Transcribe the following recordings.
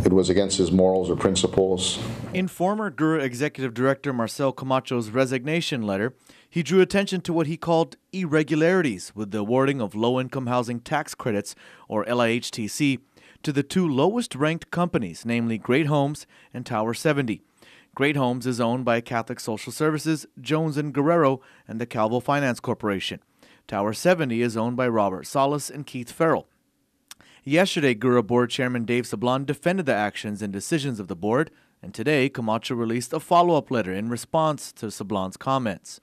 it was against his morals or principles. In former GURA Executive Director Marcel Camacho's resignation letter, he drew attention to what he called irregularities with the awarding of low-income housing tax credits, or LIHTC, to the two lowest-ranked companies, namely Great Homes and Tower 70. Great Homes is owned by Catholic Social Services, Jones & Guerrero, and the Calvo Finance Corporation. Tower 70 is owned by Robert Salas and Keith Farrell. Yesterday, GURA Board Chairman Dave Sablan defended the actions and decisions of the board, and today Camacho released a follow-up letter in response to Sablan's comments.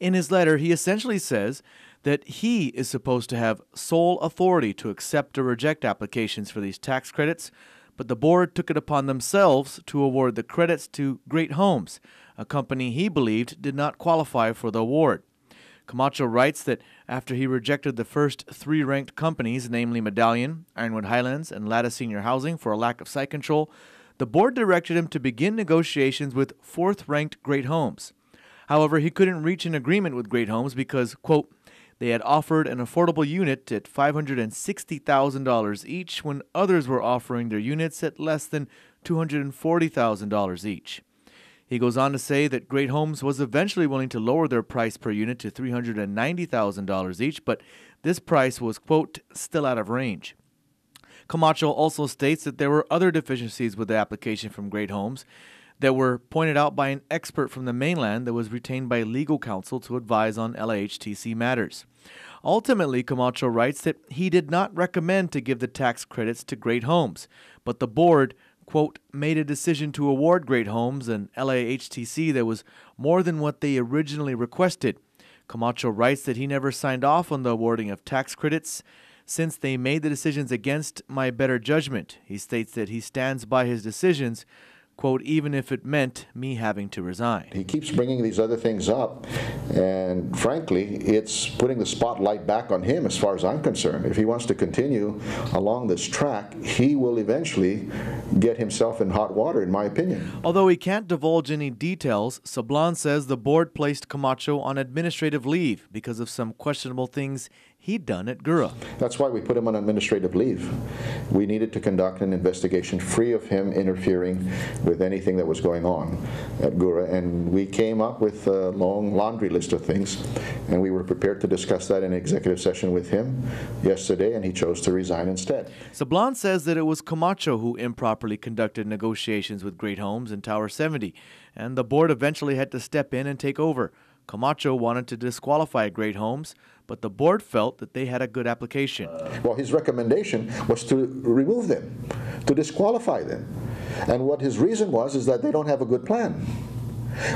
In his letter, he essentially says that he is supposed to have sole authority to accept or reject applications for these tax credits, but the board took it upon themselves to award the credits to Great Homes, a company he believed did not qualify for the award. Camacho writes that after he rejected the first three ranked companies, namely Medallion, Ironwood Highlands, and Lattice Senior Housing, for a lack of site control, the board directed him to begin negotiations with fourth-ranked Great Homes. However, he couldn't reach an agreement with Great Homes because, quote, they had offered an affordable unit at $560,000 each when others were offering their units at less than $240,000 each. He goes on to say that Great Homes was eventually willing to lower their price per unit to $390,000 each, but this price was, quote, still out of range. Camacho also states that there were other deficiencies with the application from Great Homes that were pointed out by an expert from the mainland that was retained by legal counsel to advise on LIHTC matters. Ultimately, Camacho writes that he did not recommend to give the tax credits to Great Homes, but the board, quote, made a decision to award Great Homes an LIHTC that was more than what they originally requested. Camacho writes that he never signed off on the awarding of tax credits since they made the decisions against my better judgment. He states that he stands by his decisions, quote, even if it meant me having to resign. He keeps bringing these other things up, and frankly, it's putting the spotlight back on him as far as I'm concerned. If he wants to continue along this track, he will eventually get himself in hot water, in my opinion. Although he can't divulge any details, Sablan says the board placed Camacho on administrative leave because of some questionable things he'd done at GURA. That's why we put him on administrative leave. We needed to conduct an investigation free of him interfering with anything that was going on at GURA, and we came up with a long laundry list of things, and we were prepared to discuss that in executive session with him yesterday, and he chose to resign instead. Sablan says that it was Camacho who improperly conducted negotiations with Great Homes and Tower 70, and the board eventually had to step in and take over. Camacho wanted to disqualify Great Homes, but the board felt that they had a good application. Well, his recommendation was to remove them, to disqualify them. And what his reason was is that they don't have a good plan.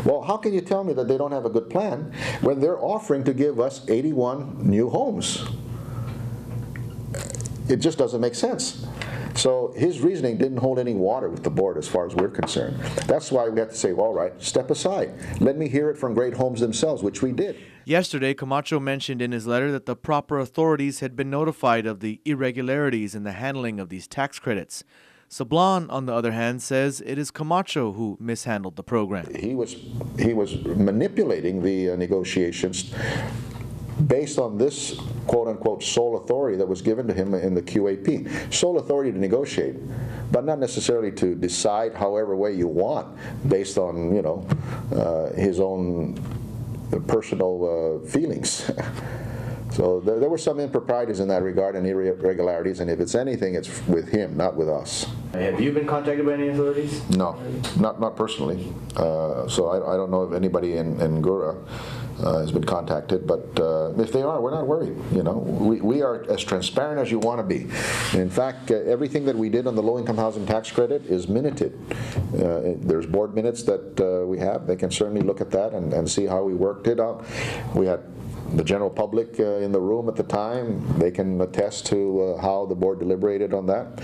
Well, how can you tell me that they don't have a good plan when they're offering to give us 81 new homes? It just doesn't make sense. So his reasoning didn't hold any water with the board as far as we're concerned. That's why we had to say, well, all right, step aside. Let me hear it from Great Homes themselves, which we did. Yesterday, Camacho mentioned in his letter that the proper authorities had been notified of the irregularities in the handling of these tax credits. Sablan, on the other hand, says it is Camacho who mishandled the program. He was manipulating the negotiations based on this quote-unquote sole authority that was given to him in the QAP. Sole authority to negotiate, but not necessarily to decide however way you want based on, you know, his own personal feelings. So there were some improprieties in that regard and irregularities, and if it's anything, it's with him, not with us. Have you been contacted by any authorities? No, not personally. So I don't know if anybody in GURA has been contacted, but if they are, we're not worried. You know, we are as transparent as you want to be. In fact, everything that we did on the low-income housing tax credit is minuted. There's board minutes that we have. They can certainly look at that and see how we worked it out. We had the general public in the room at the time. They can attest to how the board deliberated on that.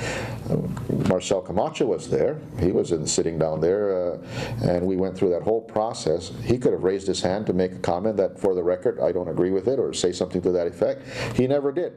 Marcel Camacho was there. He was sitting down there, and we went through that whole process. He could have raised his hand to make a comment that, for the record, I don't agree with it, or say something to that effect. He never did.